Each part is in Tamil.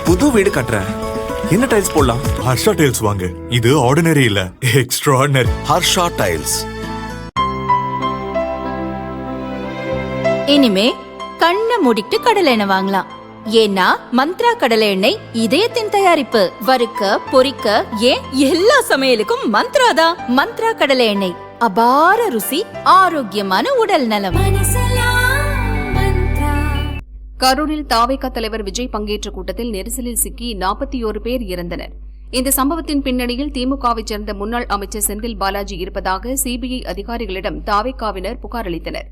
புது வீடு கட்டுறேன். என்ன டைல்ஸ் போடலாம்? ஹர்ஷா டைல்ஸ் வாங்க. இது ஆர்டினரி இல்ல, எக்ஸ்ட்ராஆர்டினரி. ஹர்ஷா டைல்ஸ். இனிமே கண்ணை மூடிட்டு கடலை எண்ணெய் வாங்கலாம். ஏன்னா மந்த்ரா கடலை எண்ணெய் இதயத்தின் தயாரிப்பு. வறுக்க பொரிக்க ஏன் எல்லா சமையலுக்கும் மந்த்ரா தான். மந்த்ரா கடலை எண்ணெய், அபார ருசி, ஆரோக்கியமான உடல் நலம். கரூரில் தாவேகா தலைவர் விஜய் பங்கேற்ற கூட்டத்தில் நெரிசலில் சிக்கி 41 பேர் இறந்தனர். இந்த சம்பவத்தின் பின்னணியில் திமுகவைச் சேர்ந்த முன்னாள் அமைச்சர் செந்தில் பாலாஜி இருப்பதாக சிபிஐ அதிகாரிகளிடம் தாவேகாவினர் புகார் அளித்தனர்.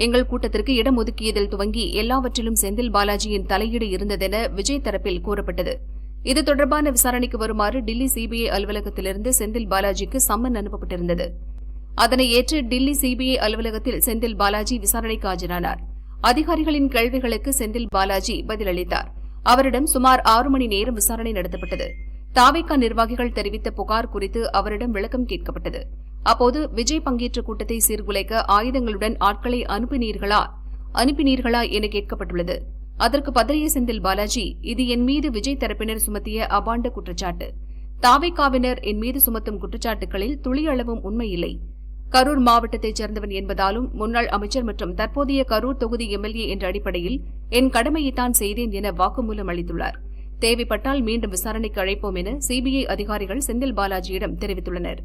எங்கள் கூட்டத்திற்கு இடம் ஒதுக்கியதில் துவங்கி எல்லாவற்றிலும் செந்தில் பாலாஜியின் தலையீடு இருந்ததென விஜய் தரப்பில் கூறப்பட்டது. இது தொடர்பான விசாரணைக்கு வருமாறு டில்லி சிபிஐ அலுவலகத்திலிருந்து செந்தில் பாலாஜிக்கு சம்மன் அனுப்பப்பட்டிருந்தது. அதனை ஏற்று டில்லி சிபிஐ அலுவலகத்தில் செந்தில் பாலாஜி விசாரணைக்கு ஆஜரானார். அதிகாரிகளின் கேள்விகளுக்கு செந்தில் பாலாஜி பதிலளித்தார். அவரிடம் சுமார் 6 மணி நேரம் விசாரணை நடத்தப்பட்டது. தாவேகா நிர்வாகிகள் தெரிவித்த புகார் குறித்து அவரிடம் விளக்கம் கேட்கப்பட்டது. அப்போது விஜய் பங்கேற்ற கூட்டத்தை சீர்குலைக்க ஆயுதங்களுடன் ஆட்களை அனுப்பினீர்களா என கேட்கப்பட்டுள்ளது. அதற்கு பதறிய செந்தில் பாலாஜி, இது என் மீது விஜய் தரப்பினர் சுமத்திய அபாண்ட குற்றச்சாட்டு. தாவேகாவினர் என் மீது சுமத்தும் குற்றச்சாட்டுகளில் துளியளவும் உண்மையில்லை. கரூர் மாவட்டத்தைச் சேர்ந்தவன் என்பதாலும் முன்னாள் அமைச்சர் மற்றும் தற்போதைய கரூர் தொகுதி எம்எல்ஏ என்ற அடிப்படையில் என் கடமையைத்தான் செய்தேன் என வாக்குமூலம் அளித்துள்ளார். தேவைப்பட்டால் மீண்டும் விசாரணைக்கு அழைப்போம் என சிபிஐ அதிகாரிகள் செந்தில் பாலாஜியிடம் தெரிவித்துள்ளனர்.